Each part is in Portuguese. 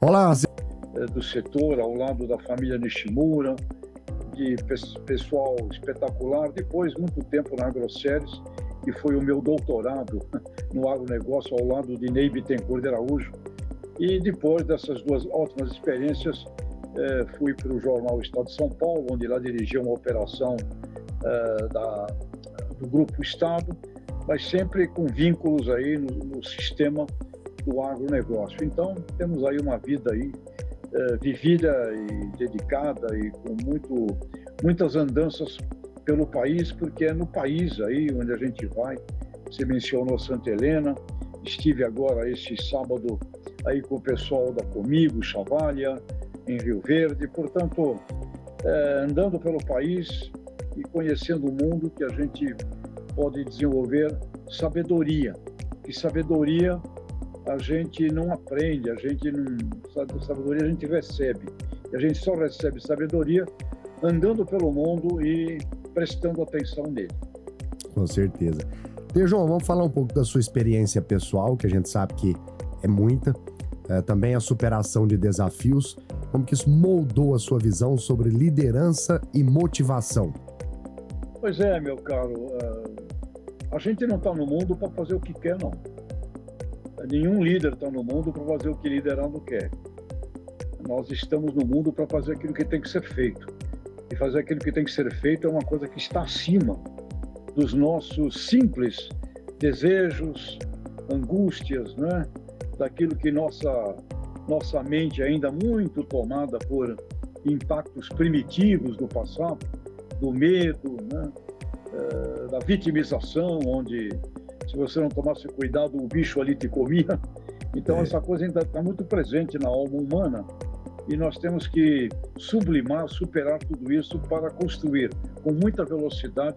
Olá, do setor, ao lado da família Nishimura, de pessoal espetacular. Depois, muito tempo na AgroSéries, que foi o meu doutorado no agronegócio, ao lado de Ney Bittencourt de Araújo. E depois dessas duas ótimas experiências, fui para o jornal Estado de São Paulo, onde lá dirigi uma operação do Grupo Estado, mas sempre com vínculos aí no sistema do agronegócio. Então, temos aí uma vida aí vivida e dedicada e com muitas andanças pelo país, porque é no país aí onde a gente vai. Você mencionou Santa Helena, estive agora esse sábado aí com o pessoal da Comigo, Chavalha, em Rio Verde, portanto, andando pelo país e conhecendo o mundo, que a gente pode desenvolver sabedoria. E sabedoria a gente não aprende, sabedoria a gente recebe. E a gente só recebe sabedoria andando pelo mundo e prestando atenção nele. Com certeza. João, vamos falar um pouco da sua experiência pessoal, que a gente sabe que é muita. Também a superação de desafios. Como que isso moldou a sua visão sobre liderança e motivação? Pois é, meu caro. A gente não está no mundo para fazer o que quer, não. Nenhum líder está no mundo para fazer o que liderando quer. Nós estamos no mundo para fazer aquilo que tem que ser feito. E fazer aquilo que tem que ser feito é uma coisa que está acima dos nossos simples desejos, angústias, né? Daquilo que nossa mente é ainda muito tomada por impactos primitivos do passado, do medo, né? Da vitimização, onde se você não tomasse cuidado, o bicho ali te comia. Então, essa coisa ainda está muito presente na alma humana e nós temos que sublimar, superar tudo isso para construir com muita velocidade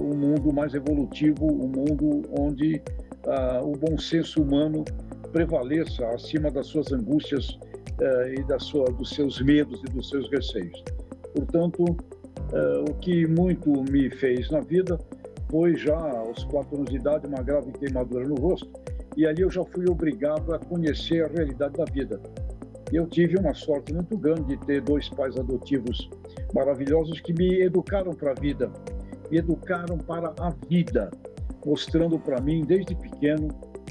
um mundo mais evolutivo, um mundo onde o bom senso humano prevaleça acima das suas angústias e dos seus medos e dos seus receios. Portanto, o que muito me fez na vida foi já aos 4 anos de idade uma grave queimadura no rosto, e ali eu já fui obrigado a conhecer a realidade da vida. E eu tive uma sorte muito grande de ter 2 pais adotivos maravilhosos que me educaram para a vida, me educaram para a vida, mostrando para mim desde pequeno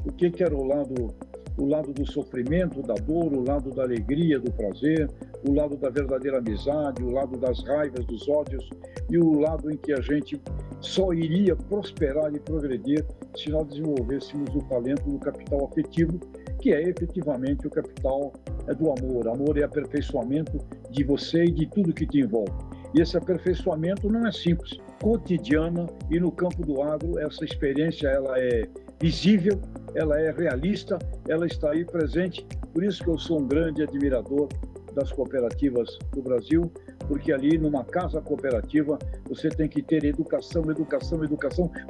o que era o lado do sofrimento, da dor, o lado da alegria, do prazer, o lado da verdadeira amizade, o lado das raivas, dos ódios e o lado em que a gente só iria prosperar e progredir se nós desenvolvêssemos o talento do capital afetivo, que é efetivamente o capital do amor. Amor é aperfeiçoamento de você e de tudo que te envolve. E esse aperfeiçoamento não é simples, cotidiana, e no campo do agro essa experiência ela é visível, ela é realista, ela está aí presente. Por isso que eu sou um grande admirador das cooperativas do Brasil, porque ali numa casa cooperativa você tem que ter educação,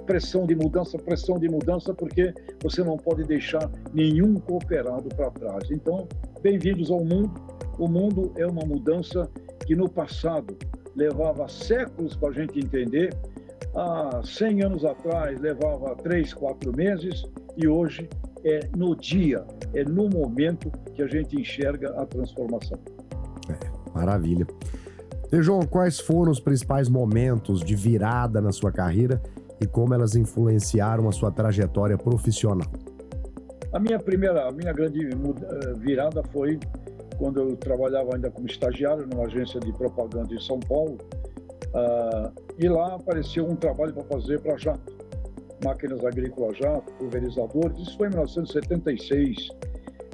pressão de mudança, porque você não pode deixar nenhum cooperado para trás. Então, bem-vindos ao mundo. O mundo é uma mudança que no passado levava séculos para a gente entender, há 100 anos atrás levava 3, 4 meses e hoje é no dia, é no momento que a gente enxerga a transformação. Maravilha. João, quais foram os principais momentos de virada na sua carreira e como elas influenciaram a sua trajetória profissional? A minha grande virada foi quando eu trabalhava ainda como estagiário numa agência de propaganda em São Paulo, e lá apareceu um trabalho para fazer para jato, máquinas agrícolas jato, pulverizadores. Isso foi em 1976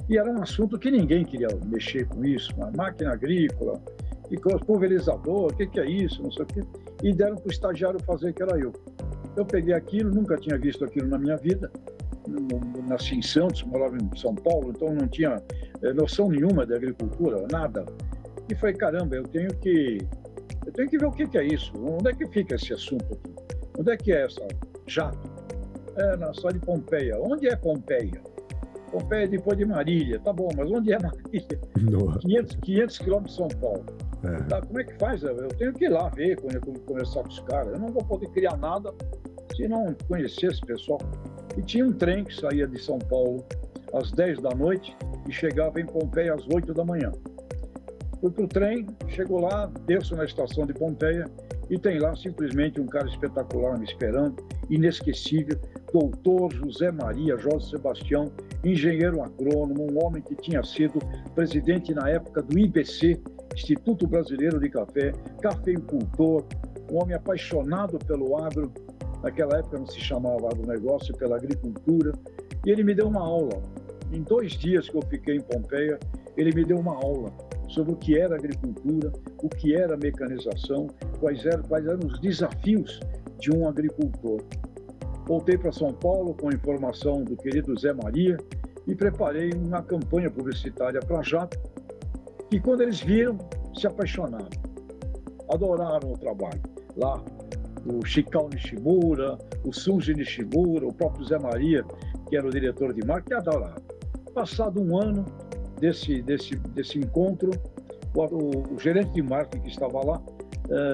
e era um assunto que ninguém queria mexer com isso, uma máquina agrícola e com pulverizador, o que é isso, não sei o quê, e deram para o estagiário fazer, que era eu. Eu peguei aquilo, nunca tinha visto aquilo na minha vida, nasci em Santos, morava em São Paulo, então não tinha noção nenhuma de agricultura, nada. E falei, caramba, eu tenho que ver o que é isso, onde é que fica esse assunto aqui? Onde é que é essa jato? Na cidade de Pompeia. Onde é Pompeia? Pompeia é depois de Marília, tá bom, mas onde é Marília? 500 quilômetros de São Paulo. Tá, como é que faz? Eu tenho que ir lá ver, conversar com os caras. Eu não vou poder criar nada se não conhecer esse pessoal. E tinha um trem que saía de São Paulo às 10 da noite e chegava em Pompeia às 8 da manhã. Fui para o trem, chego lá, desço na estação de Pompeia e tem lá simplesmente um cara espetacular me esperando, inesquecível, doutor José Maria Jorge Sebastião, engenheiro agrônomo, um homem que tinha sido presidente na época do IBC, Instituto Brasileiro de Café, cafeicultor, um homem apaixonado pelo agro, naquela época não se chamava agronegócio, pela agricultura, e ele me deu uma aula. Em 2 dias que eu fiquei em Pompeia, ele me deu uma aula sobre o que era agricultura, o que era mecanização, quais eram os desafios de um agricultor. Voltei para São Paulo com a informação do querido Zé Maria e preparei uma campanha publicitária para a Jato, que quando eles viram, se apaixonaram, adoraram o trabalho. Lá, o Shikao Nishimura, o Suji Nishimura, o próprio Zé Maria, que era o diretor de marketing, adoraram. Passado um ano desse encontro, o gerente de marketing que estava lá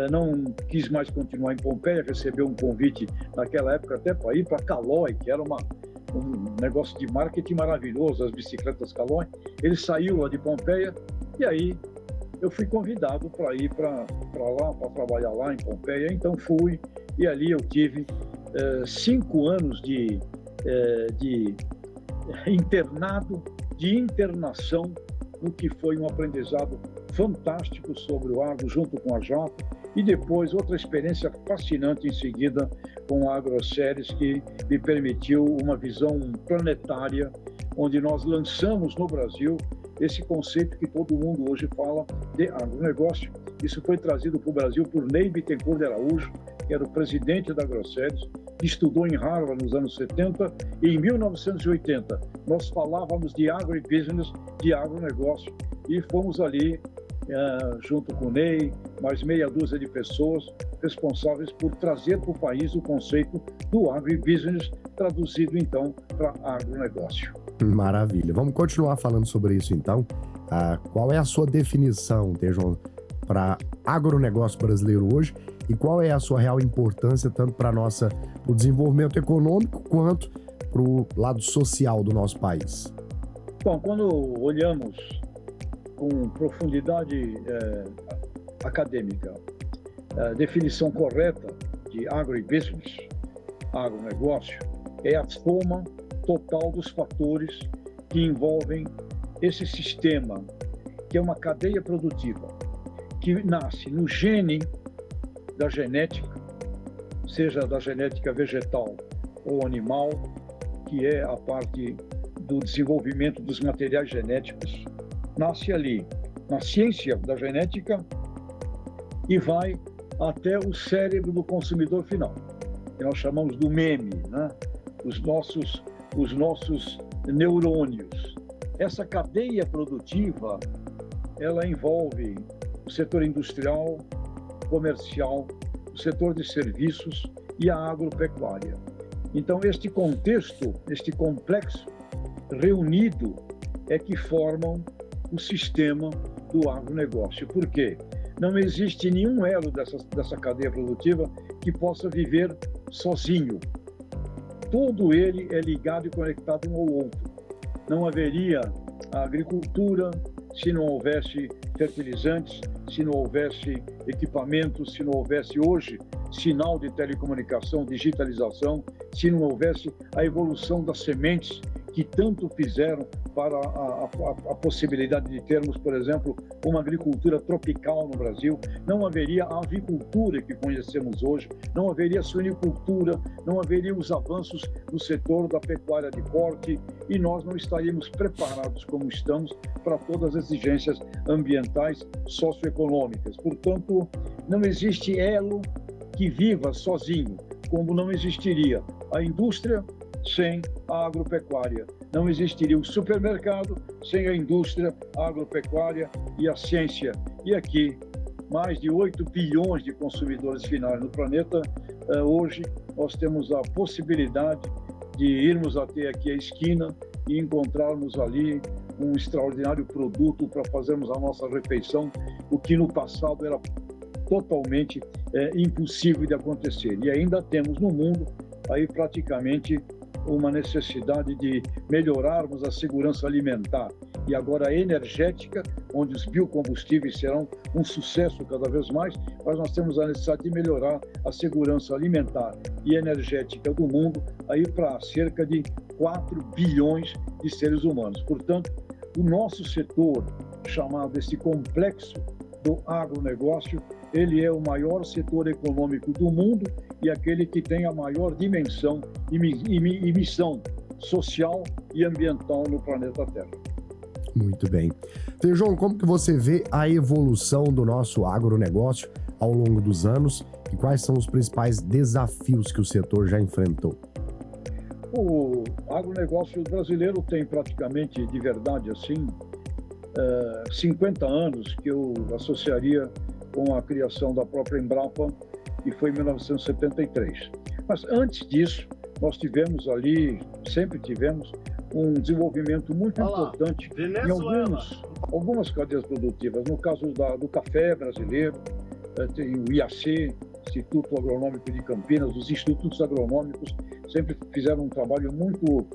não quis mais continuar em Pompeia, recebeu um convite naquela época até para ir para Caloi, que era um negócio de marketing maravilhoso, as bicicletas Caloi. Ele saiu lá de Pompeia e aí eu fui convidado para ir para lá, para trabalhar lá em Pompeia. Então fui e ali eu tive 5 anos de internado, de internação, no que foi um aprendizado fantástico sobre o agro junto com a Jato, e depois outra experiência fascinante em seguida com a AgroSéries, que me permitiu uma visão planetária, onde nós lançamos no Brasil esse conceito que todo mundo hoje fala de agronegócio. Isso foi trazido para o Brasil por Ney Bittencourt de Araújo, que era o presidente da AgroSéries, que estudou em Harvard nos anos 70, e em 1980 nós falávamos de agribusiness, de agronegócio, e fomos ali, junto com o Ney, mais meia dúzia de pessoas responsáveis por trazer para o país o conceito do agribusiness, traduzido então para agronegócio. Maravilha. Vamos continuar falando sobre isso então. Qual é a sua definição, Tejon, para agronegócio brasileiro hoje e qual é a sua real importância tanto para o desenvolvimento econômico quanto para o lado social do nosso país? Bom, quando olhamos com profundidade acadêmica a definição correta de agribusiness, agronegócio, é a soma total dos fatores que envolvem esse sistema, que é uma cadeia produtiva, que nasce no gene da genética, seja da genética vegetal ou animal, que é a parte do desenvolvimento dos materiais genéticos, nasce ali na ciência da genética e vai até o cérebro do consumidor final, que nós chamamos do meme, né? Os nossos neurônios. Essa cadeia produtiva, ela envolve o setor industrial, comercial, o setor de serviços e a agropecuária. Então, este contexto, este complexo reunido é que formam o sistema do agronegócio. Por quê? Não existe nenhum elo dessa cadeia produtiva que possa viver sozinho. Todo ele é ligado e conectado um ao outro. Não haveria a agricultura se não houvesse fertilizantes, se não houvesse equipamentos, se não houvesse hoje sinal de telecomunicação, digitalização, se não houvesse a evolução das sementes que tanto fizeram para a possibilidade de termos, por exemplo, uma agricultura tropical no Brasil, não haveria a avicultura que conhecemos hoje, não haveria a suinicultura, não haveria os avanços no setor da pecuária de corte e nós não estaríamos preparados como estamos para todas as exigências ambientais, socioeconômicas. Portanto, não existe elo que viva sozinho, como não existiria a indústria sem a agropecuária. Não existiria o supermercado sem a indústria, a agropecuária e a ciência. E aqui, mais de 8 bilhões de consumidores finais no planeta, hoje nós temos a possibilidade de irmos até aqui a esquina e encontrarmos ali um extraordinário produto para fazermos a nossa refeição, o que no passado era totalmente impossível de acontecer. E ainda temos no mundo aí praticamente uma necessidade de melhorarmos a segurança alimentar e agora a energética, onde os biocombustíveis serão um sucesso cada vez mais, mas nós temos a necessidade de melhorar a segurança alimentar e energética do mundo aí para cerca de 4 bilhões de seres humanos. Portanto, o nosso setor, chamado esse complexo do agronegócio, ele é o maior setor econômico do mundo e aquele que tem a maior dimensão e missão social e ambiental no planeta Terra. Muito bem. João, como que você vê a evolução do nosso agronegócio ao longo dos anos e quais são os principais desafios que o setor já enfrentou? O agronegócio brasileiro tem praticamente, de verdade assim, 50 anos que eu associaria com a criação da própria Embrapa, que foi em 1973. Mas antes disso, nós sempre tivemos um desenvolvimento muito importante em algumas cadeias produtivas. No caso do café brasileiro, tem o IAC, Instituto Agronômico de Campinas, os institutos agronômicos sempre fizeram um trabalho muito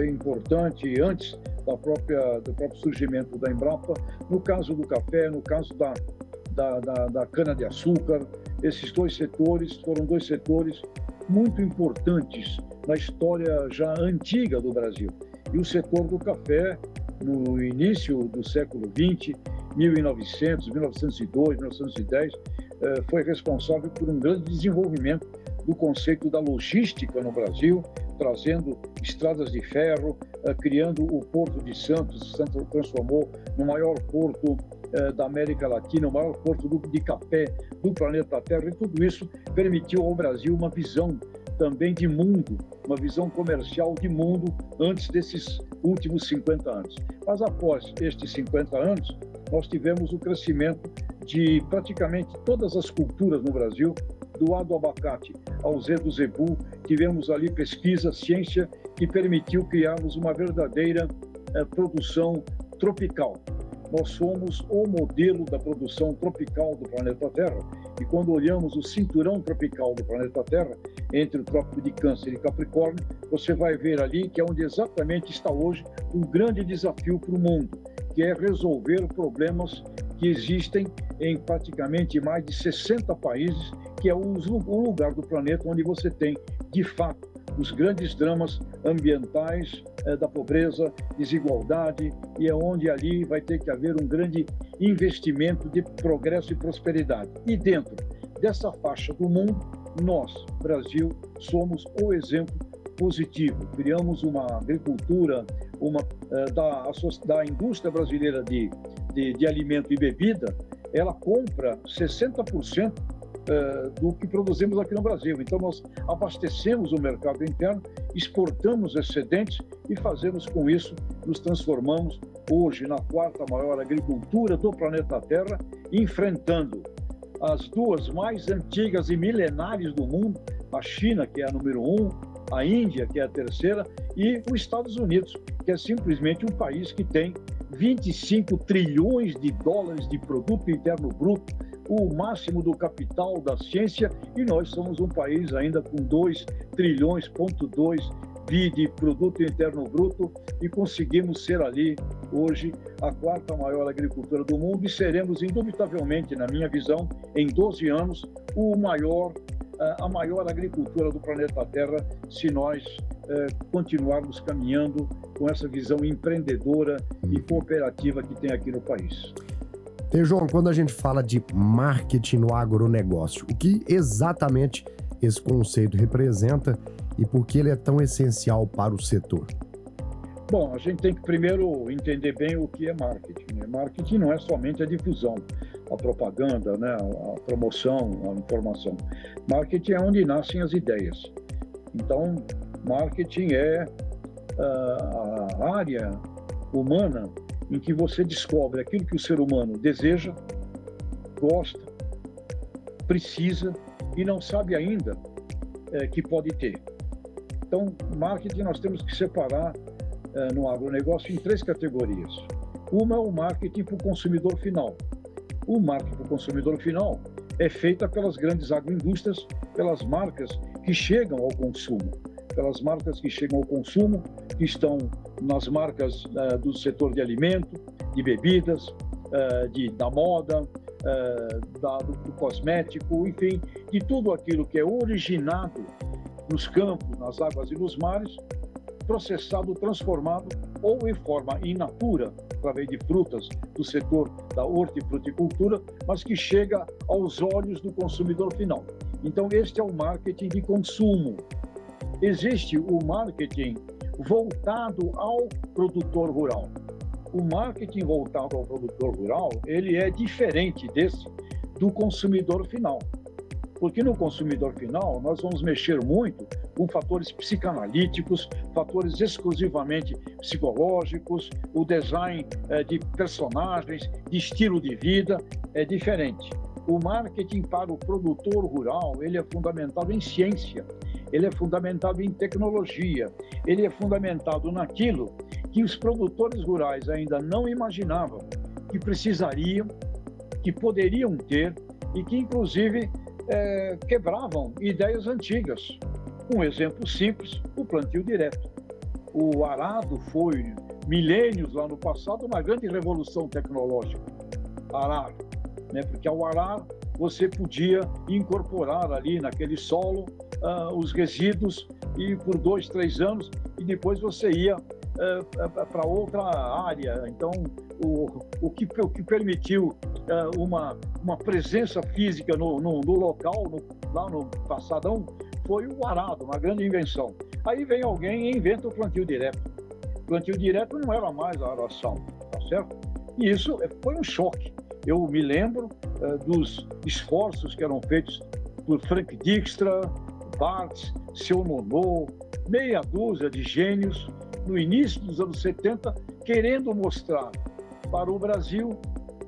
importante antes do próprio surgimento da Embrapa. No caso do café, no caso da cana-de-açúcar, esses dois setores foram dois setores muito importantes na história já antiga do Brasil. E o setor do café, no início do século XX, 1900, 1902, 1910, foi responsável por um grande desenvolvimento do conceito da logística no Brasil, trazendo estradas de ferro, criando o Porto de Santos. Santos transformou no maior porto da América Latina, o maior porto de café do planeta Terra, e tudo isso permitiu ao Brasil uma visão também de mundo, uma visão comercial de mundo antes desses últimos 50 anos. Mas após estes 50 anos, nós tivemos o crescimento de praticamente todas as culturas no Brasil, do A do abacate ao Z do zebu. Tivemos ali pesquisa, ciência, que permitiu criarmos uma verdadeira produção tropical. Nós somos o modelo da produção tropical do planeta Terra. E quando olhamos o cinturão tropical do planeta Terra, entre o Trópico de Câncer e Capricórnio, você vai ver ali que é onde exatamente está hoje um grande desafio para o mundo, que é resolver problemas que existem em praticamente mais de 60 países, que é o lugar do planeta onde você tem, de fato, os grandes dramas ambientais, da pobreza, desigualdade, e é onde ali vai ter que haver um grande investimento de progresso e prosperidade. E dentro dessa faixa do mundo, nós, Brasil, somos o exemplo positivo. Criamos uma agricultura da indústria brasileira de alimento e bebida, ela compra 60% do que produzimos aqui no Brasil. Então, nós abastecemos o mercado interno, exportamos excedentes e fazemos com isso, nos transformamos hoje na quarta maior agricultura do planeta Terra, enfrentando as duas mais antigas e milenares do mundo, a China, que é a número 1, a Índia, que é a terceira, e os Estados Unidos, que é simplesmente um país que tem 25 trilhões de dólares de produto interno bruto, o máximo do capital da ciência, e nós somos um país ainda com 2 trilhões,2 de produto interno bruto, e conseguimos ser ali, hoje, a quarta maior agricultura do mundo, e seremos, indubitavelmente, na minha visão, em 12 anos, a maior agricultura do planeta Terra, se nós continuarmos caminhando com essa visão empreendedora e cooperativa que tem aqui no país. João, quando a gente fala de marketing no agronegócio, o que exatamente esse conceito representa e por que ele é tão essencial para o setor? Bom, a gente tem que primeiro entender bem o que é marketing, né? Marketing não é somente a difusão, a propaganda, né? A promoção, a informação. Marketing é onde nascem as ideias. Então, marketing é a área humana em que você descobre aquilo que o ser humano deseja, gosta, precisa e não sabe ainda que pode ter. Então, marketing nós temos que separar no agronegócio em 3 categorias. Uma é o marketing para o consumidor final. O marketing para o consumidor final é feita pelas grandes agroindústrias, pelas marcas que chegam ao consumo, pelas marcas que chegam ao consumo, que estão nas marcas do setor de alimento, de bebidas, da moda, do cosmético, enfim, de tudo aquilo que é originado nos campos, nas águas e nos mares, processado, transformado ou em forma in natura, através de frutas do setor da hortifruticultura, mas que chega aos olhos do consumidor final. Então, este é o marketing de consumo. Existe o marketing voltado ao produtor rural. O marketing voltado ao produtor rural, ele é diferente desse do consumidor final. Porque no consumidor final, nós vamos mexer muito com fatores psicanalíticos, fatores exclusivamente psicológicos, o design de personagens, de estilo de vida, é diferente. O marketing para o produtor rural, ele é fundamentado em ciência, ele é fundamentado em tecnologia, ele é fundamentado naquilo que os produtores rurais ainda não imaginavam, que precisariam, que poderiam ter e que, inclusive, quebravam ideias antigas. Um exemplo simples, o plantio direto. O arado foi, milênios lá no passado, uma grande revolução tecnológica. Arar, né? Porque ao arar você podia incorporar ali naquele solo os resíduos e por 2, 3 anos e depois você ia para outra área. Então, o que permitiu uma presença física no local, lá no passadão, foi o arado, uma grande invenção. Aí vem alguém e inventa o plantio direto. O plantio direto não era mais a aração, tá certo? E isso foi um choque. Eu me lembro dos esforços que eram feitos por Frank Dijkstra, Bartz, Seu Nonô, meia dúzia de gênios, no início dos anos 70, querendo mostrar para o Brasil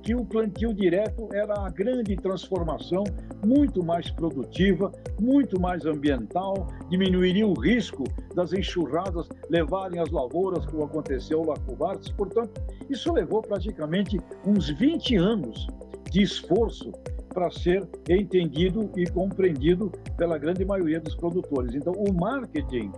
que o plantio direto era a grande transformação, muito mais produtiva, muito mais ambiental, diminuiria o risco das enxurradas levarem as lavouras, como aconteceu lá com o Bartz. Portanto, isso levou praticamente uns 20 anos de esforço para ser entendido e compreendido pela grande maioria dos produtores. Então, o marketing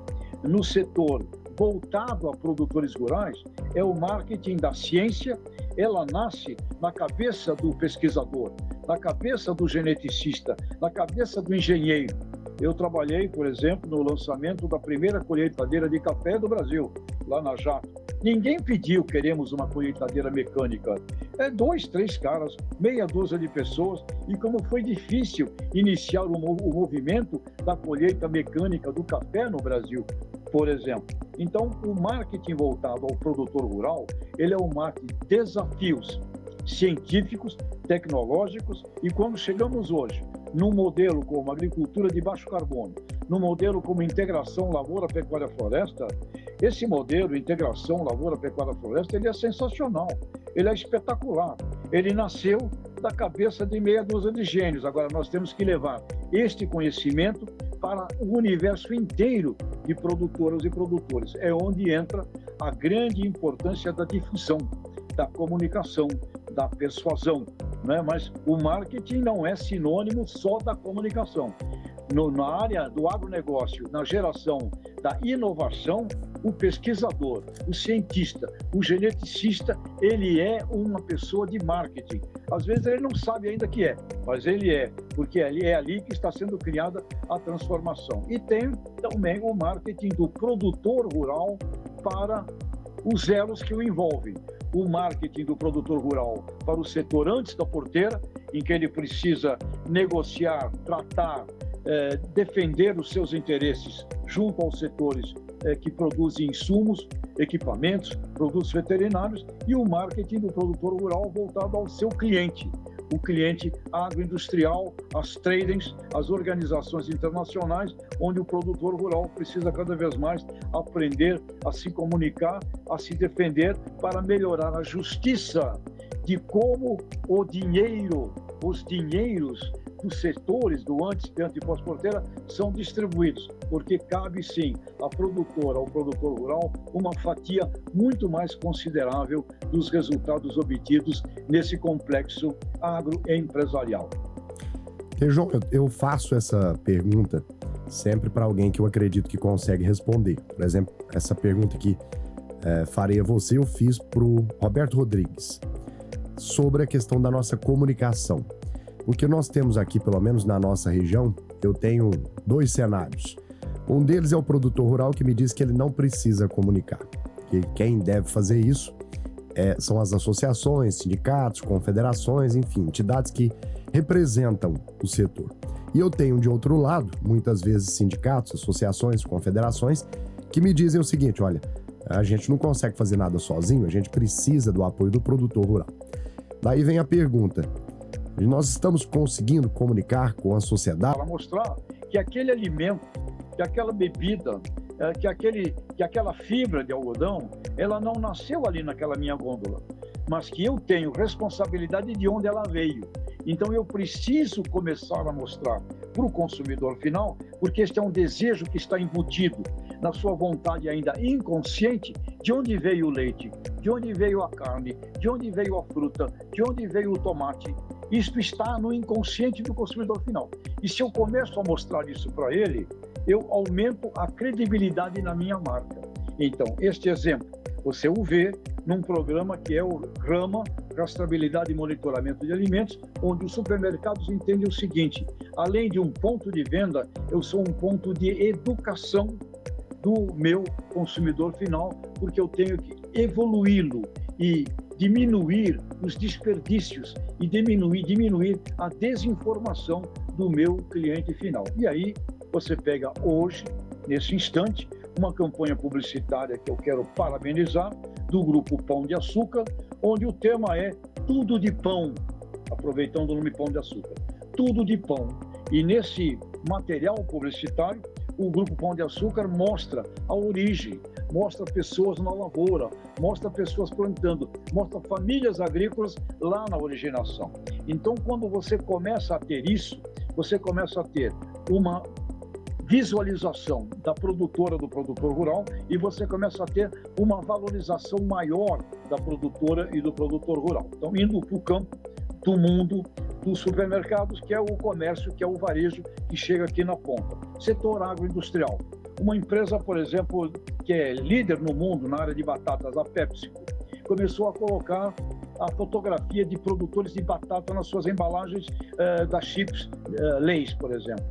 no setor voltado a produtores rurais é o marketing da ciência. Ela nasce na cabeça do pesquisador, na cabeça do geneticista, na cabeça do engenheiro. Eu trabalhei, por exemplo, no lançamento da primeira colheitadeira de café do Brasil, lá na Jato. Ninguém pediu, queremos uma colheitadeira mecânica. 2, 3 caras, meia dúzia de pessoas, e como foi difícil iniciar o movimento da colheita mecânica do café no Brasil, por exemplo. Então, o marketing voltado ao produtor rural, ele é um marketing de desafios científicos, tecnológicos, e quando chegamos hoje num modelo como agricultura de baixo carbono, num modelo como integração lavoura-pecuária-floresta, esse modelo, integração lavoura-pecuária-floresta, ele é sensacional, ele é espetacular. Ele nasceu da cabeça de meia dúzia de gênios. Agora, nós temos que levar este conhecimento para o universo inteiro de produtoras e produtores. É onde entra a grande importância da difusão, da comunicação, da persuasão, né? Mas o marketing não é sinônimo só da comunicação. Na área do agronegócio, na geração da inovação, o pesquisador, o cientista, o geneticista, ele é uma pessoa de marketing. Às vezes ele não sabe ainda que é, mas ele é, porque é ali que está sendo criada a transformação. E tem também o marketing do produtor rural para os elos que o envolvem. O marketing do produtor rural para o setor antes da porteira, em que ele precisa negociar, tratar, defender os seus interesses junto aos setores que produzem insumos, equipamentos, produtos veterinários, e o marketing do produtor rural voltado ao seu cliente, o cliente agroindustrial, as tradings, as organizações internacionais, onde o produtor rural precisa cada vez mais aprender a se comunicar, a se defender para melhorar a justiça de como os dinheiros dos setores do antes, dentro e pós-porteira são distribuídos, porque cabe sim à produtora, ao produtor rural, uma fatia muito mais considerável dos resultados obtidos nesse complexo agroempresarial. João, eu faço essa pergunta sempre para alguém que eu acredito que consegue responder. Por exemplo, essa pergunta que farei a você, eu fiz para o Roberto Rodrigues, sobre a questão da nossa comunicação. O que nós temos aqui, pelo menos na nossa região, eu tenho 2 cenários. Um deles é o produtor rural que me diz que ele não precisa comunicar, que quem deve fazer isso são as associações, sindicatos, confederações, enfim, entidades que representam o setor. E eu tenho, de outro lado, muitas vezes sindicatos, associações, confederações, que me dizem o seguinte: olha, a gente não consegue fazer nada sozinho, a gente precisa do apoio do produtor rural. Daí vem a pergunta: nós estamos conseguindo comunicar com a sociedade? Para mostrar que aquele alimento, que aquela bebida, que aquela fibra de algodão, ela não nasceu ali naquela minha gôndola, mas que eu tenho responsabilidade de onde ela veio. Então eu preciso começar a mostrar para o consumidor final, porque este é um desejo que está embutido na sua vontade ainda inconsciente, de onde veio o leite, de onde veio a carne, de onde veio a fruta, de onde veio o tomate. Isto está no inconsciente do consumidor final. E se eu começo a mostrar isso para ele, eu aumento a credibilidade na minha marca. Então, este exemplo, você o vê num programa que é o RAMA, Rastreabilidade e Monitoramento de Alimentos, onde os supermercados entendem o seguinte: além de um ponto de venda, eu sou um ponto de educação do meu consumidor final, porque eu tenho que evoluí-lo e diminuir os desperdícios e diminuir a desinformação do meu cliente final. E aí você pega hoje, nesse instante, uma campanha publicitária que eu quero parabenizar, do Grupo Pão de Açúcar, onde o tema é Tudo de Pão, aproveitando o nome Pão de Açúcar, Tudo de Pão. E nesse material publicitário, o Grupo Pão de Açúcar mostra a origem, mostra pessoas na lavoura, mostra pessoas plantando, mostra famílias agrícolas lá na originação. Então, quando você começa a ter isso, você começa a ter uma visualização da produtora, do produtor rural, e você começa a ter uma valorização maior da produtora e do produtor rural. Então, indo para o campo do mundo dos supermercados, que é o comércio, que é o varejo, que chega aqui na ponta. Setor agroindustrial. Uma empresa, por exemplo, que é líder no mundo na área de batatas, a PepsiCo, começou a colocar a fotografia de produtores de batata nas suas embalagens da chips Lay's, por exemplo.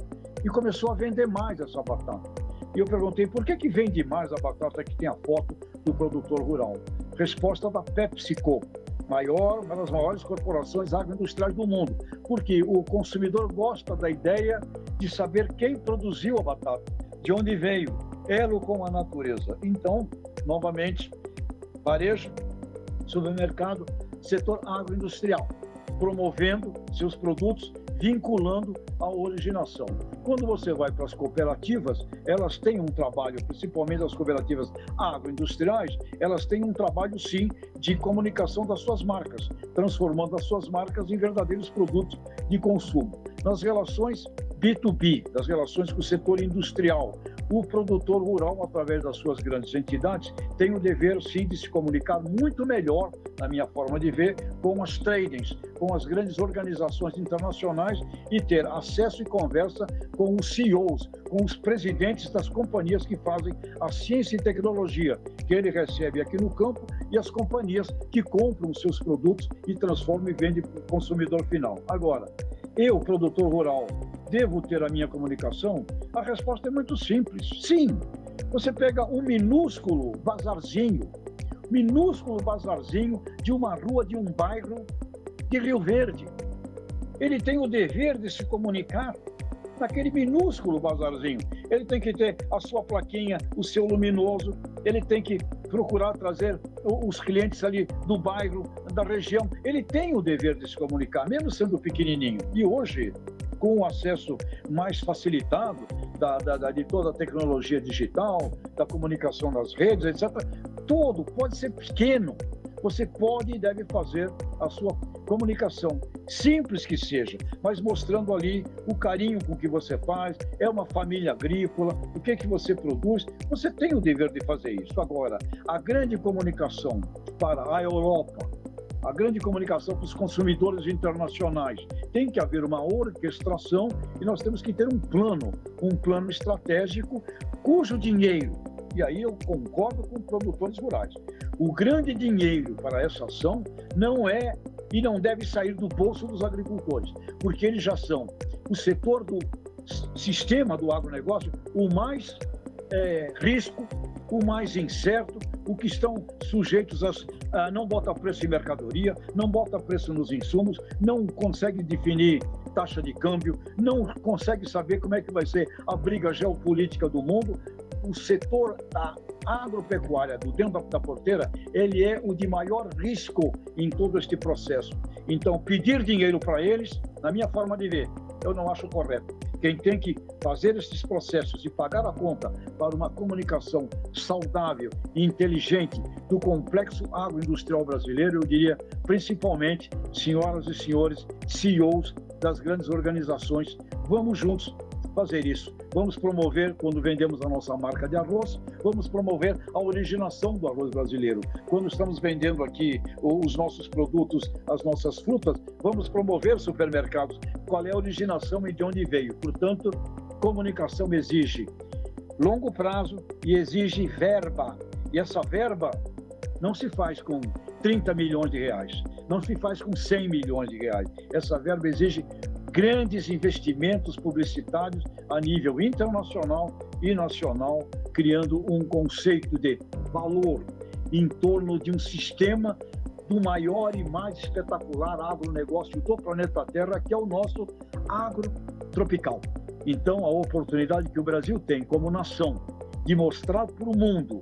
E começou a vender mais essa batata. E eu perguntei, por que vende mais a batata que tem a foto do produtor rural? Resposta da PepsiCo, uma das maiores corporações agroindustriais do mundo. Porque o consumidor gosta da ideia de saber quem produziu a batata, de onde veio, elo com a natureza. Então, novamente, varejo, supermercado, setor agroindustrial, promovendo seus produtos, vinculando a originação. Quando você vai para as cooperativas, elas têm um trabalho, principalmente as cooperativas agroindustriais, elas têm um trabalho, sim, de comunicação das suas marcas, transformando as suas marcas em verdadeiros produtos de consumo. Nas relações B2B, das relações com o setor industrial, o produtor rural, através das suas grandes entidades, tem o dever, sim, de se comunicar muito melhor, na minha forma de ver, com as tradings, com as grandes organizações internacionais e ter acesso e conversa com os CEOs, com os presidentes das companhias que fazem a ciência e tecnologia que ele recebe aqui no campo e as companhias que compram os seus produtos e transformam e vendem para o consumidor final. Agora, eu, produtor rural, devo ter a minha comunicação? A resposta é muito simples. Sim, você pega um minúsculo bazarzinho de uma rua, de um bairro de Rio Verde. Ele tem o dever de se comunicar naquele minúsculo bazarzinho. Ele tem que ter a sua plaquinha, o seu luminoso, ele tem que procurar trazer os clientes ali do bairro, da região. Ele tem o dever de se comunicar, mesmo sendo pequenininho. E hoje, com o acesso mais facilitado de toda a tecnologia digital, da comunicação nas redes, etc., tudo pode ser pequeno. Você pode e deve fazer a sua comunicação, simples que seja, mas mostrando ali o carinho com que você faz, é uma família agrícola, o que você produz, você tem o dever de fazer isso. Agora, a grande comunicação para a Europa, a grande comunicação para os consumidores internacionais. Tem que haver uma orquestração e nós temos que ter um plano estratégico cujo dinheiro, e aí eu concordo com produtores rurais, o grande dinheiro para essa ação não é e não deve sair do bolso dos agricultores, porque eles já são o setor do sistema do agronegócio, o mais risco, o mais incerto, o que estão sujeitos a não bota preço em mercadoria, não bota preço nos insumos, não consegue definir taxa de câmbio, não consegue saber como é que vai ser a briga geopolítica do mundo. O setor da agropecuária, do dentro da porteira, ele é o de maior risco em todo este processo. Então, pedir dinheiro para eles, na minha forma de ver, eu não acho correto. Quem tem que fazer esses processos e pagar a conta para uma comunicação saudável e inteligente do complexo agroindustrial brasileiro, eu diria, principalmente, senhoras e senhores CEOs das grandes organizações, vamos juntos fazer isso. Vamos promover, quando vendemos a nossa marca de arroz, vamos promover a originação do arroz brasileiro. Quando estamos vendendo aqui os nossos produtos, as nossas frutas, vamos promover supermercados. Qual é a originação e de onde veio? Portanto, comunicação exige longo prazo e exige verba. E essa verba não se faz com 30 milhões de reais, não se faz com 100 milhões de reais. Essa verba exige grandes investimentos publicitários a nível internacional e nacional, criando um conceito de valor em torno de um sistema do maior e mais espetacular agronegócio do planeta Terra, que é o nosso agrotropical. Então, a oportunidade que o Brasil tem como nação de mostrar para o mundo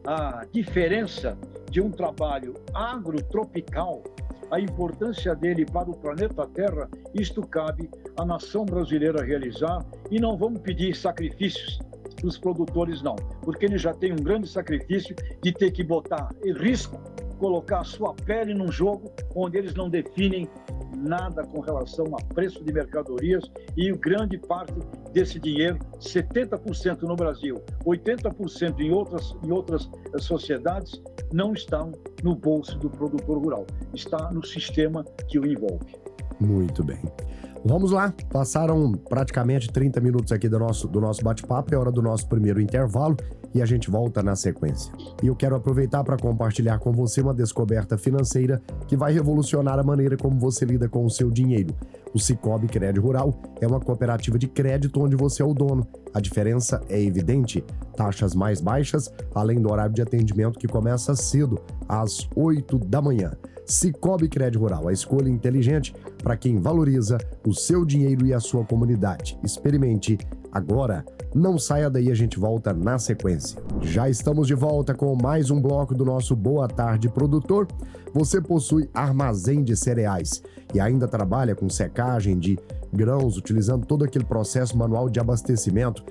a diferença de um trabalho agrotropical, a importância dele para o planeta Terra, isto cabe à nação brasileira realizar, e não vamos pedir sacrifícios dos produtores, não, porque eles já têm um grande sacrifício de ter que botar em risco, colocar a sua pele num jogo onde eles não definem nada com relação a preço de mercadorias, e grande parte desse dinheiro, 70% no Brasil, 80% em outras sociedades, não estão no bolso do produtor rural, está no sistema que o envolve. Muito bem. Vamos lá, passaram praticamente 30 minutos aqui do nosso bate-papo, é hora do nosso primeiro intervalo e a gente volta na sequência. E eu quero aproveitar para compartilhar com você uma descoberta financeira que vai revolucionar a maneira como você lida com o seu dinheiro. O Sicoob Crédito Rural é uma cooperativa de crédito onde você é o dono. A diferença é evidente, taxas mais baixas, além do horário de atendimento que começa cedo, às 8 da manhã. Sicoob Crédito Rural, a escolha inteligente para quem valoriza o seu dinheiro e a sua comunidade. Experimente agora. Não saia daí, a gente volta na sequência. Já estamos de volta com mais um bloco do nosso Boa Tarde Produtor. Você possui armazém de cereais e ainda trabalha com secagem de grãos, utilizando todo aquele processo manual de abastecimento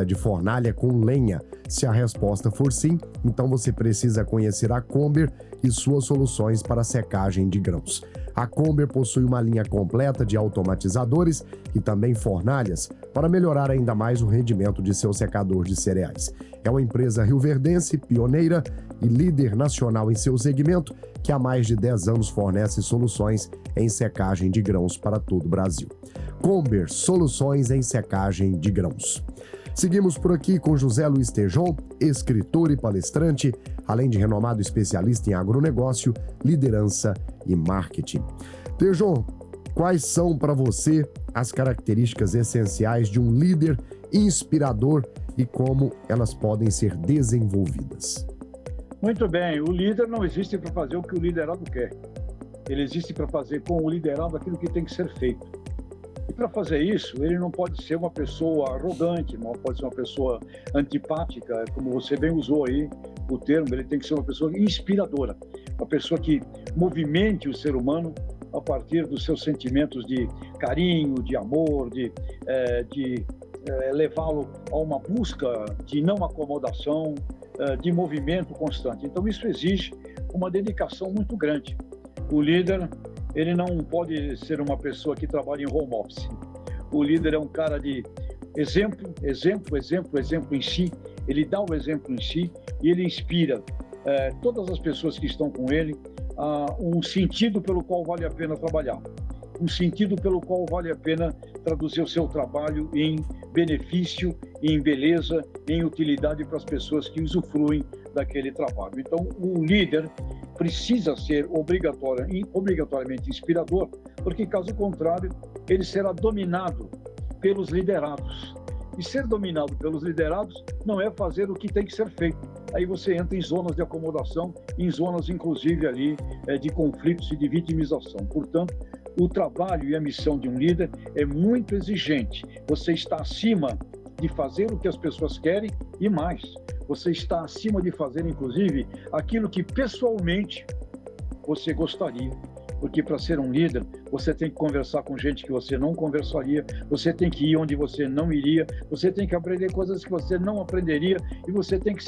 de fornalha com lenha? Se a resposta for sim, então você precisa conhecer a Comber e suas soluções para secagem de grãos. A Comber possui uma linha completa de automatizadores e também fornalhas para melhorar ainda mais o rendimento de seu secador de cereais. É uma empresa rioverdense, pioneira e líder nacional em seu segmento, que há mais de 10 anos fornece soluções em secagem de grãos para todo o Brasil. Comber, soluções em secagem de grãos. Seguimos por aqui com José Luiz Tejon, escritor e palestrante, além de renomado especialista em agronegócio, liderança e marketing. Tejon, quais são para você as características essenciais de um líder inspirador e como elas podem ser desenvolvidas? Muito bem, o líder não existe para fazer o que o liderado quer. Ele existe para fazer com o liderado aquilo que tem que ser feito. E para fazer isso, ele não pode ser uma pessoa arrogante, não pode ser uma pessoa antipática, como você bem usou aí o termo, ele tem que ser uma pessoa inspiradora, uma pessoa que movimente o ser humano a partir dos seus sentimentos de carinho, de amor, de levá-lo a uma busca de não acomodação, de movimento constante. Então isso exige uma dedicação muito grande. O líder, ele não pode ser uma pessoa que trabalha em home office. O líder é um cara de exemplo em si, ele dá o exemplo em si e ele inspira todas as pessoas que estão com ele, um sentido pelo qual vale a pena trabalhar, um sentido pelo qual vale a pena traduzir o seu trabalho em benefício, em beleza, em utilidade para as pessoas que usufruem daquele trabalho. Então, o líder precisa ser obrigatoriamente inspirador, porque, caso contrário, ele será dominado pelos liderados. E ser dominado pelos liderados não é fazer o que tem que ser feito. Aí você entra em zonas de acomodação, em zonas, inclusive, ali de conflitos e de vitimização. Portanto, o trabalho e a missão de um líder é muito exigente. Você está acima de fazer o que as pessoas querem e mais. Você está acima de fazer, inclusive, aquilo que pessoalmente você gostaria. Porque para ser um líder, você tem que conversar com gente que você não conversaria, você tem que ir onde você não iria, você tem que aprender coisas que você não aprenderia e você tem que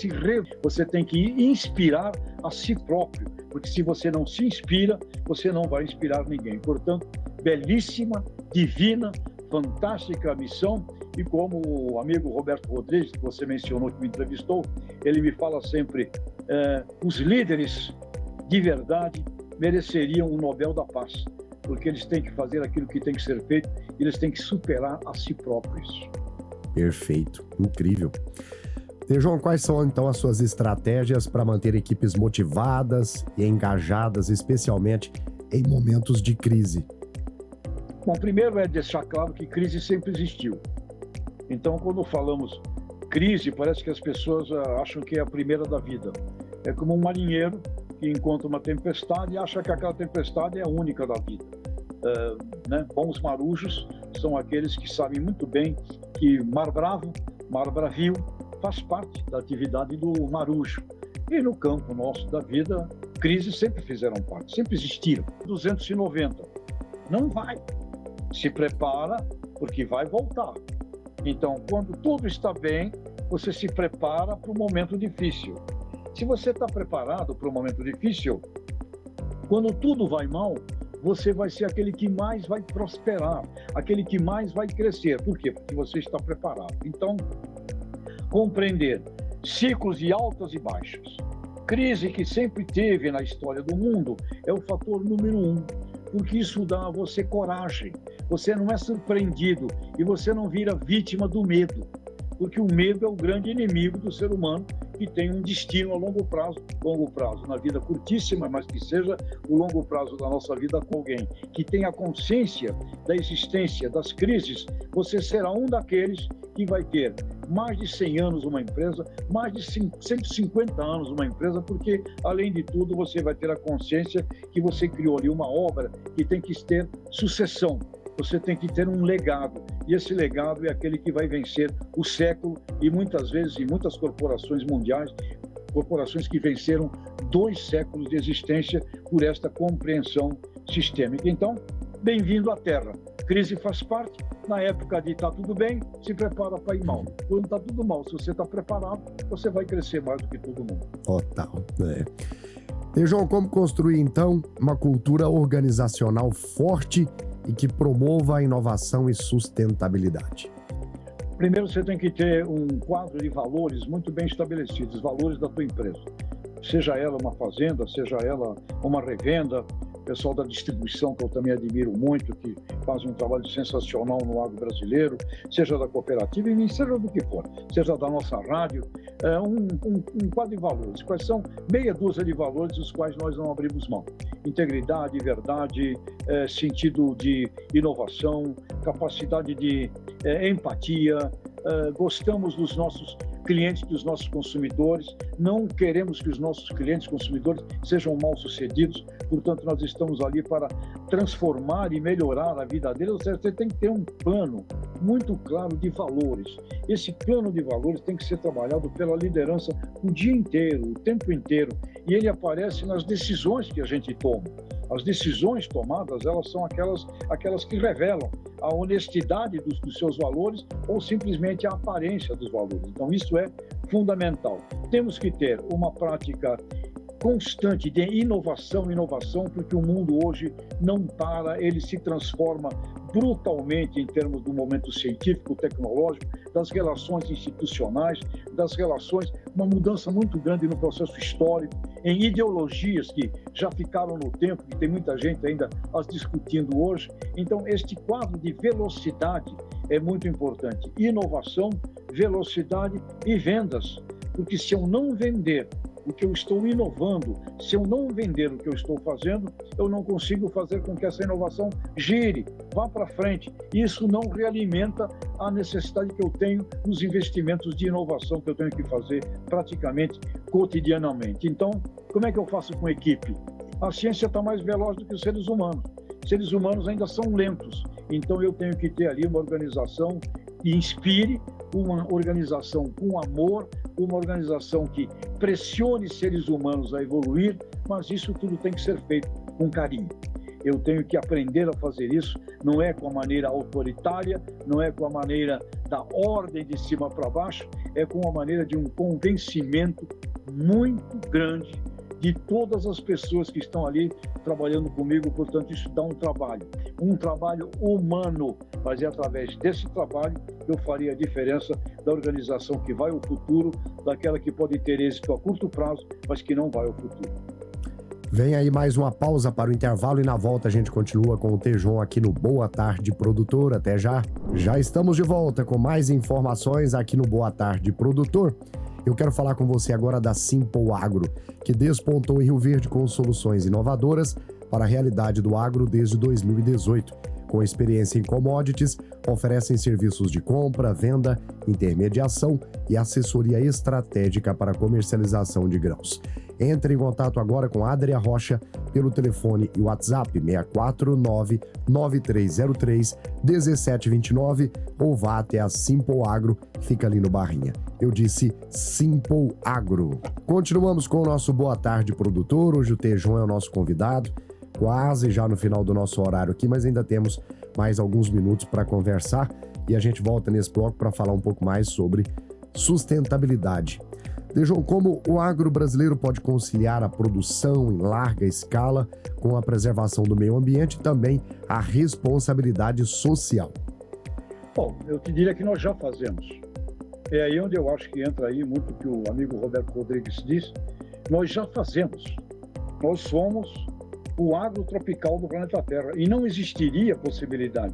você tem que inspirar a si próprio, porque se você não se inspira, você não vai inspirar ninguém. Portanto, belíssima, divina, fantástica a missão, e como o amigo Roberto Rodrigues, que você mencionou, que me entrevistou, ele me fala sempre, os líderes de verdade mereceriam o Nobel da Paz, porque eles têm que fazer aquilo que tem que ser feito, e eles têm que superar a si próprios. Perfeito, incrível. João, quais são então as suas estratégias para manter equipes motivadas e engajadas, especialmente em momentos de crise? Bom, primeiro é deixar claro que crise sempre existiu. Então, quando falamos crise, parece que as pessoas acham que é a primeira da vida. É como um marinheiro que encontra uma tempestade e acha que aquela tempestade é a única da vida. Bons marujos são aqueles que sabem muito bem que mar bravo, mar bravio, faz parte da atividade do marujo. E no campo nosso da vida, crises sempre fizeram parte, sempre existiram. 290. Não vai. Se prepara, porque vai voltar. Então, quando tudo está bem, você se prepara para o momento difícil. Se você está preparado para um momento difícil, quando tudo vai mal, você vai ser aquele que mais vai prosperar, aquele que mais vai crescer. Por quê? Porque você está preparado. Então, compreender ciclos de altas e baixas, crise que sempre teve na história do mundo, é o fator número 1, porque isso dá a você coragem. Você não é surpreendido e você não vira vítima do medo, porque o medo é o grande inimigo do ser humano, que tem um destino a longo prazo na vida curtíssima, mas que seja o longo prazo da nossa vida com alguém que tenha consciência da existência das crises. Você será um daqueles que vai ter mais de 100 anos uma empresa, mais de 150 anos uma empresa, porque, além de tudo, você vai ter a consciência que você criou ali uma obra que tem que ter sucessão. Você tem que ter um legado, e esse legado é aquele que vai vencer o século, e muitas vezes em muitas corporações mundiais, corporações que venceram 2 séculos de existência por esta compreensão sistêmica. Então, bem-vindo à Terra. Crise faz parte. Na época de tá tudo bem, se prepara para ir mal. Quando tá tudo mal, se você está preparado, você vai crescer mais do que todo mundo. Total, E, João, como construir, então, uma cultura organizacional forte e que promova a inovação e sustentabilidade? Primeiro, você tem que ter um quadro de valores muito bem estabelecidos, valores da tua empresa. Seja ela uma fazenda, seja ela uma revenda, pessoal da distribuição, que eu também admiro muito, que faz um trabalho sensacional no agro brasileiro, seja da cooperativa, e seja do que for, seja da nossa rádio, um quadro de valores. Quais são? Meia dúzia de valores dos quais nós não abrimos mão. Integridade, verdade, sentido de inovação, capacidade de empatia, gostamos dos nossos clientes, dos nossos consumidores, não queremos que os nossos clientes consumidores sejam mal-sucedidos, portanto nós estamos ali para transformar e melhorar a vida deles. Ou seja, você tem que ter um plano muito claro de valores. Esse plano de valores tem que ser trabalhado pela liderança o dia inteiro, o tempo inteiro, e ele aparece nas decisões que a gente toma. As decisões tomadas, elas são aquelas que revelam a honestidade dos seus valores ou simplesmente a aparência dos valores. Então, isso é fundamental. Temos que ter uma prática constante de inovação, porque o mundo hoje não para, ele se transforma brutalmente em termos do momento científico, tecnológico, das relações institucionais, das relações, uma mudança muito grande no processo histórico, em ideologias que já ficaram no tempo, que tem muita gente ainda as discutindo hoje. Então, este quadro de velocidade é muito importante. Inovação, velocidade e vendas. Porque se eu não vender o que eu estou inovando, se eu não vender o que eu estou fazendo, eu não consigo fazer com que essa inovação gire, vá para frente. Isso não realimenta a necessidade que eu tenho nos investimentos de inovação que eu tenho que fazer praticamente cotidianamente. Então, como é que eu faço com equipe? A ciência está mais veloz do que os seres humanos. Os seres humanos ainda são lentos. Então, eu tenho que ter ali uma organização que inspire, uma organização com amor, uma organização que pressione seres humanos a evoluir, mas isso tudo tem que ser feito com carinho. Eu tenho que aprender a fazer isso, não é com a maneira autoritária, não é com a maneira da ordem de cima para baixo, é com a maneira de um convencimento muito grande de todas as pessoas que estão ali trabalhando comigo. Portanto, isso dá um trabalho humano, mas é através desse trabalho que eu faria a diferença da organização que vai ao futuro, daquela que pode ter êxito a curto prazo, mas que não vai ao futuro. Vem aí mais uma pausa para o intervalo e na volta a gente continua com o Tejon aqui no Boa Tarde Produtor. Até já! Já estamos de volta com mais informações aqui no Boa Tarde Produtor. Eu quero falar com você agora da Simple Agro, que despontou em Rio Verde com soluções inovadoras para a realidade do agro desde 2018. Com experiência em commodities, oferecem serviços de compra, venda, intermediação e assessoria estratégica para a comercialização de grãos. Entre em contato agora com a Adria Rocha pelo telefone e WhatsApp 649-9303-1729 ou vá até a Simple Agro, que fica ali no Barrinha. Eu disse Simple Agro. Continuamos com o nosso Boa Tarde Produtor. Hoje o Tejon é o nosso convidado. Quase já no final do nosso horário aqui, mas ainda temos mais alguns minutos para conversar e a gente volta nesse bloco para falar um pouco mais sobre sustentabilidade. Tejon, como o agro brasileiro pode conciliar a produção em larga escala com a preservação do meio ambiente e também a responsabilidade social? Bom, eu te diria que nós já fazemos. É aí onde eu acho que entra aí muito o que o amigo Roberto Rodrigues diz. Nós já fazemos. Nós somos o agro tropical do planeta Terra e não existiria possibilidade.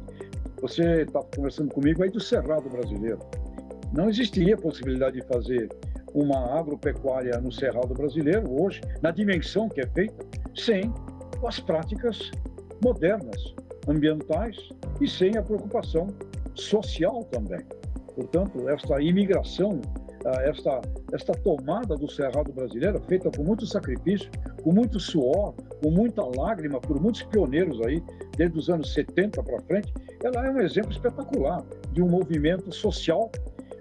Você está conversando comigo aí do Cerrado brasileiro. Não existiria possibilidade de fazer uma agropecuária no Cerrado brasileiro hoje, na dimensão que é feita, sem as práticas modernas, ambientais e sem a preocupação social também. Portanto, esta imigração, esta tomada do Cerrado brasileiro, feita com muito sacrifício, com muito suor, com muita lágrima, por muitos pioneiros aí, desde os anos 70 para frente, ela é um exemplo espetacular de um movimento social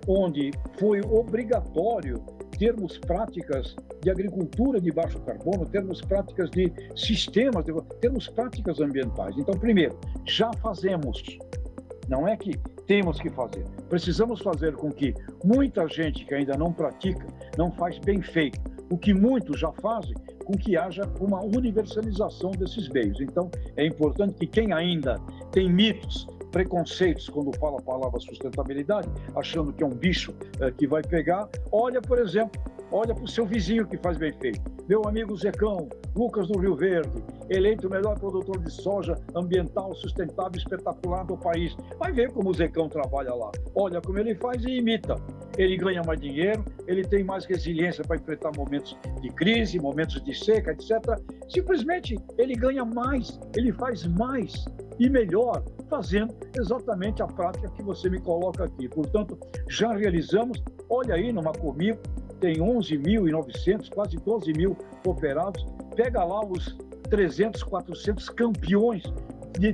onde foi obrigatório termos práticas de agricultura de baixo carbono, termos práticas de sistemas, termos práticas ambientais. Então, primeiro, já fazemos. Não é que temos que fazer. Precisamos fazer com que muita gente que ainda não pratica, não faz bem feito. O que muitos já fazem, com que haja uma universalização desses meios. Então, é importante que quem ainda tem mitos, preconceitos quando fala a palavra sustentabilidade, achando que é um bicho que vai pegar, olha, por exemplo, olha para o seu vizinho que faz bem feito. Meu amigo Zecão, Lucas do Rio Verde, eleito o melhor produtor de soja ambiental, sustentável, espetacular do país. Vai ver como o Zecão trabalha lá. Olha como ele faz e imita. Ele ganha mais dinheiro, ele tem mais resiliência para enfrentar momentos de crise, momentos de seca, etc. Simplesmente ele ganha mais, ele faz mais e melhor, fazendo exatamente a prática que você me coloca aqui. Portanto, já realizamos, olha aí no Macomico, tem 11.900, quase 12 mil cooperados, pega lá os 300, 400 campeões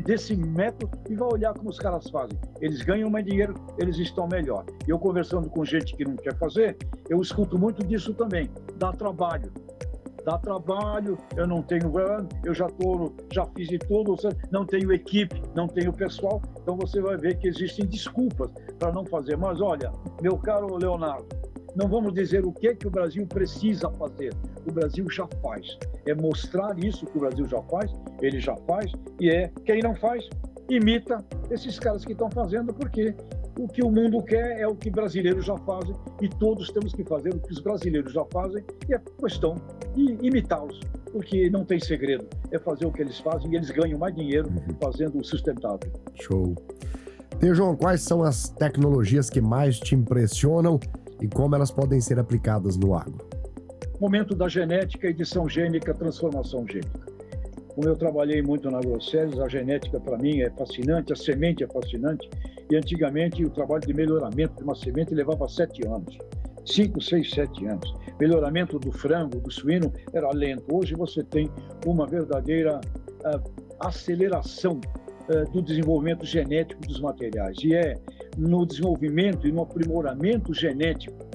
desse método e vai olhar como os caras fazem. Eles ganham mais dinheiro, eles estão melhor. E eu conversando com gente que não quer fazer, eu escuto muito disso também. Dá trabalho, eu não tenho, eu já fiz de tudo, não tenho equipe, não tenho pessoal, então você vai ver que existem desculpas para não fazer. Mas olha, meu caro Leonardo, Não vamos dizer o que o Brasil precisa fazer. O Brasil já faz. É mostrar isso que o Brasil já faz, ele já faz, e quem não faz, imita esses caras que estão fazendo, porque o que o mundo quer é o que brasileiros já fazem, e todos temos que fazer o que os brasileiros já fazem, e é questão de imitá-los, porque não tem segredo, é fazer o que eles fazem, e eles ganham mais dinheiro fazendo o sustentável. Show. João, quais são as tecnologias que mais te impressionam e como elas podem ser aplicadas no agro? Momento da genética, edição gênica, transformação gênica. Como eu trabalhei muito na Agroceres, a genética para mim é fascinante, a semente é fascinante, e antigamente o trabalho de melhoramento de uma semente levava 7 anos, 5, 6, 7 anos. Melhoramento do frango, do suíno era lento. Hoje você tem uma verdadeira aceleração do desenvolvimento genético dos materiais, e é no desenvolvimento e no aprimoramento genético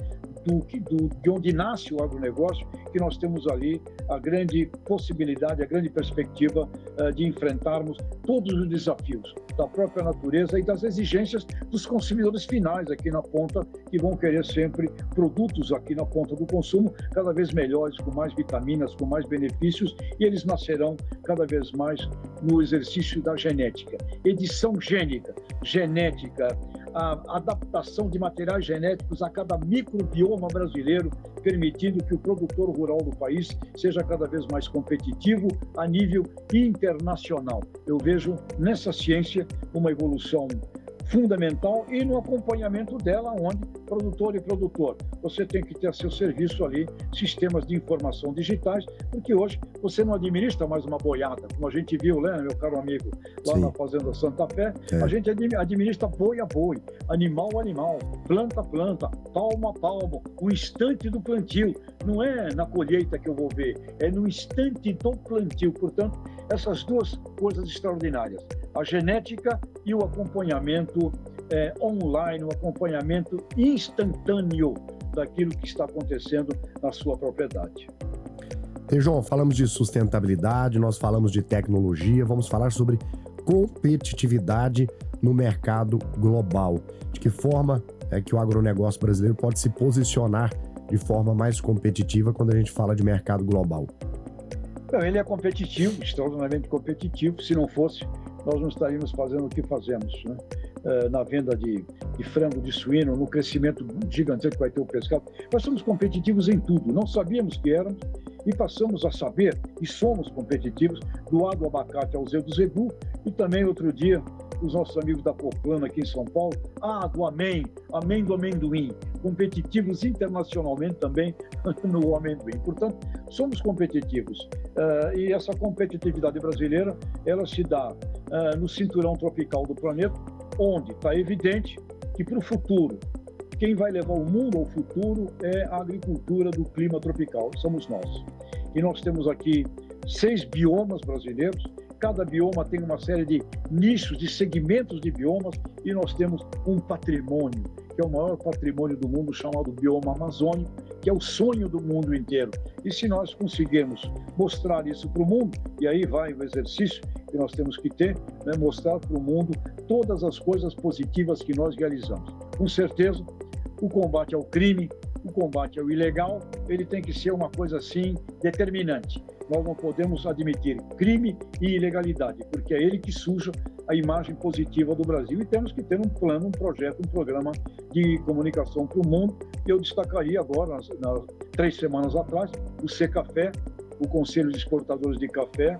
de onde nasce o agronegócio, que nós temos ali a grande possibilidade, a grande perspectiva de enfrentarmos todos os desafios da própria natureza e das exigências dos consumidores finais aqui na ponta, que vão querer sempre produtos aqui na ponta do consumo cada vez melhores, com mais vitaminas, com mais benefícios, e eles nascerão cada vez mais no exercício da genética. Edição gênica, genética, a adaptação de materiais genéticos a cada microbioma brasileiro, permitindo que o produtor rural do país seja cada vez mais competitivo a nível internacional. Eu vejo nessa ciência uma evolução fundamental, e no acompanhamento dela, onde produtor e produtor, você tem que ter a seu serviço ali sistemas de informação digitais, porque hoje você não administra mais uma boiada, como a gente viu, né, meu caro amigo, lá na Fazenda Santa Fé, a gente administra boi a boi, animal a animal, planta a planta, palmo a palmo, o instante do plantio. Não é na colheita que eu vou ver, é no instante do plantio. Portanto, essas duas coisas extraordinárias, a genética e o acompanhamento online, o acompanhamento instantâneo daquilo que está acontecendo na sua propriedade. João, falamos de sustentabilidade, nós falamos de tecnologia, vamos falar sobre competitividade no mercado global. De que forma é que o agronegócio brasileiro pode se posicionar de forma mais competitiva quando a gente fala de mercado global? Ele é competitivo, extraordinariamente competitivo. Se não fosse, nós não estaríamos fazendo o que fazemos, né? Na venda de frango, de suíno, no crescimento gigantesco que vai ter o pescado. Nós somos competitivos em tudo. Não sabíamos que éramos e passamos a saber, e somos competitivos, do A do abacate ao Z do zebu, e também outro dia os nossos amigos da Coplana aqui em São Paulo, do amém do amendoim, competitivos internacionalmente também no amendoim. Portanto, somos competitivos, e essa competitividade brasileira, ela se dá no cinturão tropical do planeta, onde está evidente que para o futuro, quem vai levar o mundo ao futuro é a agricultura do clima tropical, somos nós. E nós temos aqui 6 biomas brasileiros, cada bioma tem uma série de nichos, de segmentos de biomas, e nós temos um patrimônio, que é o maior patrimônio do mundo, chamado bioma amazônico, que é o sonho do mundo inteiro. E se nós conseguirmos mostrar isso para o mundo, e aí vai o exercício que nós temos que ter, né, mostrar para o mundo todas as coisas positivas que nós realizamos. Com certeza, o combate ao crime, o combate ao ilegal, ele tem que ser uma coisa assim determinante. Nós não podemos admitir crime e ilegalidade, porque é ele que suja a imagem positiva do Brasil, e temos que ter um plano, um projeto, um programa de comunicação para o mundo. Eu destacaria agora, nas 3 semanas atrás, o Secafé, o Conselho de Exportadores de Café,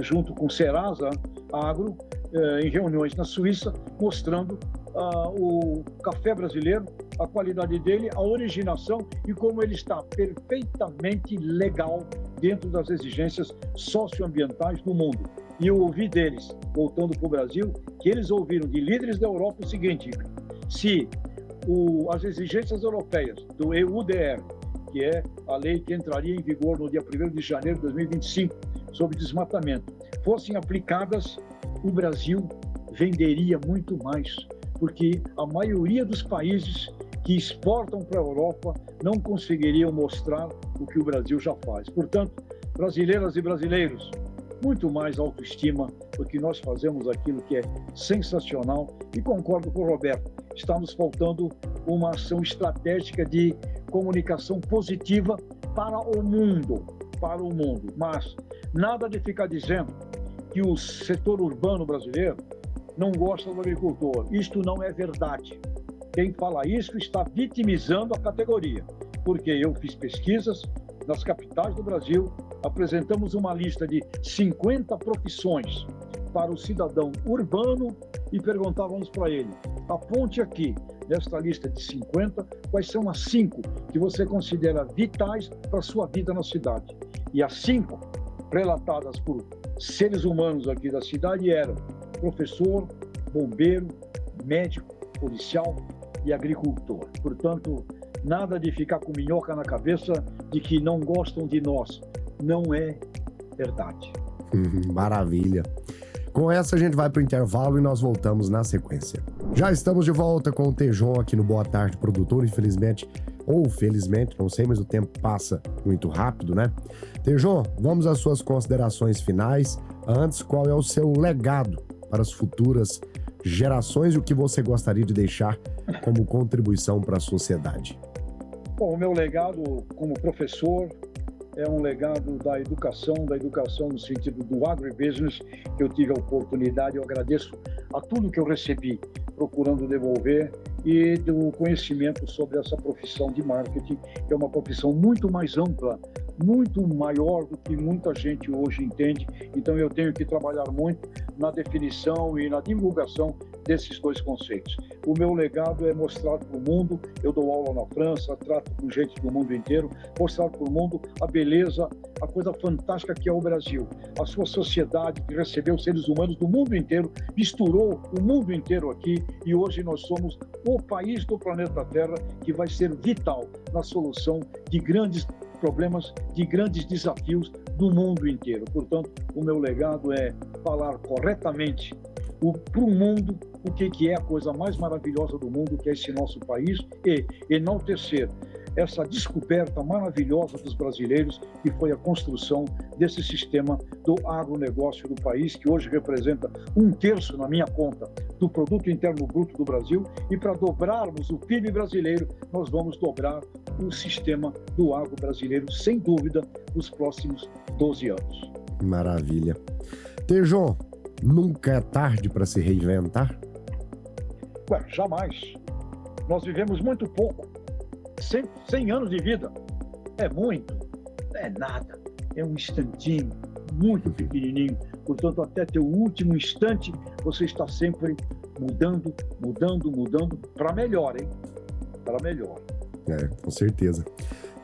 junto com o Serasa Agro, em reuniões na Suíça, mostrando o café brasileiro, a qualidade dele, a originação e como ele está perfeitamente legal dentro das exigências socioambientais do mundo. E eu ouvi deles, voltando para o Brasil, que eles ouviram de líderes da Europa o seguinte: se as exigências europeias do EUDR, que é a lei que entraria em vigor no dia 1º de janeiro de 2025, sobre desmatamento, fossem aplicadas, o Brasil venderia muito mais, porque a maioria dos países que exportam para a Europa não conseguiriam mostrar o que o Brasil já faz. Portanto, brasileiras e brasileiros, muito mais autoestima, porque nós fazemos aquilo que é sensacional. E concordo com o Roberto, está nos faltando uma ação estratégica de comunicação positiva para o mundo, mas nada de ficar dizendo que o setor urbano brasileiro não gosta do agricultor. Isto não é verdade. Quem fala isso está vitimizando a categoria, porque eu fiz pesquisas nas capitais do Brasil, apresentamos uma lista de 50 profissões para o cidadão urbano e perguntávamos para ele: aponte aqui, nesta lista de 50, quais são as 5 que você considera vitais para a sua vida na cidade. E as 5 relatadas por seres humanos aqui da cidade eram professor, bombeiro, médico, policial e agricultor. Portanto, nada de ficar com minhoca na cabeça de que não gostam de nós. Não é verdade. Maravilha. Com essa a gente vai para o intervalo e nós voltamos na sequência. Já estamos de volta com o Tejon aqui no Boa Tarde Produtor, infelizmente, ou felizmente, não sei, mas o tempo passa muito rápido, né? Tejon, vamos às suas considerações finais. Antes, qual é o seu legado para as futuras gerações e o que você gostaria de deixar como contribuição para a sociedade? Bom, o meu legado como professor é um legado da educação no sentido do agribusiness, que eu tive a oportunidade, eu agradeço a tudo que eu recebi, procurando devolver, e do conhecimento sobre essa profissão de marketing, que é uma profissão muito mais ampla, muito maior do que muita gente hoje entende. Então eu tenho que trabalhar muito na definição e na divulgação desses dois conceitos. O meu legado é mostrar para o mundo, eu dou aula na França, trato com gente do mundo inteiro, mostrar para o mundo a beleza, a coisa fantástica que é o Brasil. A sua sociedade que recebeu seres humanos do mundo inteiro, misturou o mundo inteiro aqui, e hoje nós somos o país do planeta Terra que vai ser vital na solução de grandes problemas, de grandes desafios do mundo inteiro. Portanto, o meu legado é falar corretamente para o mundo o que é a coisa mais maravilhosa do mundo, que é esse nosso país, e enaltecer essa descoberta maravilhosa dos brasileiros, que foi a construção desse sistema do agronegócio do país, que hoje representa 1/3 na minha conta do Produto Interno Bruto do Brasil, e para dobrarmos o PIB brasileiro, nós vamos dobrar o sistema do agro brasileiro, sem dúvida, nos próximos 12 anos. Maravilha. Tejon, nunca é tarde para se reinventar? Ué, jamais. Nós vivemos muito pouco. 100 anos de vida é muito, é nada, é um instantinho muito pequenininho. Portanto, até teu último instante, você está sempre mudando para melhor, hein? Para melhor. Com certeza.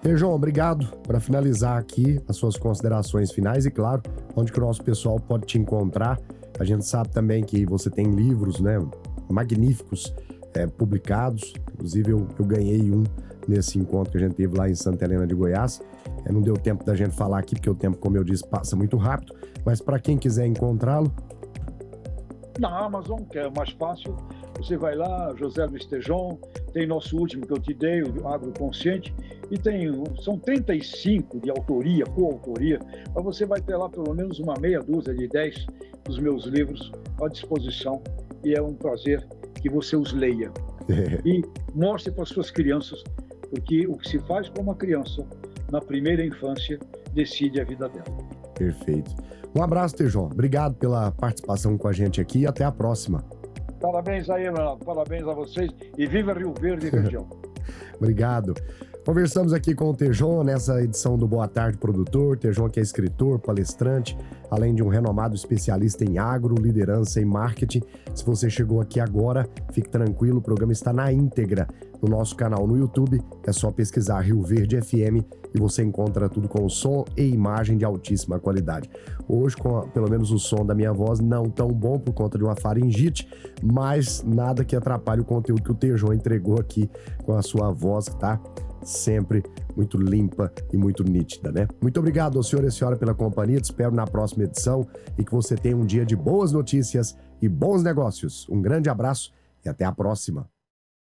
Tejon, obrigado. Para finalizar aqui as suas considerações finais e, claro, onde que o nosso pessoal pode te encontrar. A gente sabe também que você tem livros, né, magníficos, publicados. Inclusive, eu ganhei um nesse encontro que a gente teve lá em Santa Helena de Goiás. Não deu tempo da gente falar aqui, porque o tempo, como eu disse, passa muito rápido. Mas para quem quiser encontrá-lo... Na Amazon, que é mais fácil, você vai lá, José Luiz Tejon, tem nosso último que eu te dei, o Agroconsciente, e são 35 de autoria, coautoria, mas você vai ter lá pelo menos uma meia dúzia de 10 dos meus livros à disposição, e é um prazer que você os leia. E mostre para as suas crianças, porque o que se faz com uma criança na primeira infância decide a vida dela. Perfeito. Um abraço, Tejon. Obrigado pela participação com a gente aqui e até a próxima. Parabéns aí, Leonardo. Parabéns a vocês e viva Rio Verde e região. Obrigado. Conversamos aqui com o Tejon nessa edição do Boa Tarde Produtor. Tejon, que é escritor, palestrante, além de um renomado especialista em agro, liderança e marketing. Se você chegou aqui agora, fique tranquilo, o programa está na íntegra no nosso canal no YouTube. É só pesquisar Rio Verde FM e você encontra tudo com som e imagem de altíssima qualidade. Hoje, com pelo menos o som da minha voz não tão bom por conta de uma faringite, mas nada que atrapalhe o conteúdo que o Tejon entregou aqui com a sua voz, que tá sempre muito limpa e muito nítida, né? Muito obrigado ao senhor e a senhora pela companhia, te espero na próxima edição e que você tenha um dia de boas notícias e bons negócios. Um grande abraço e até a próxima.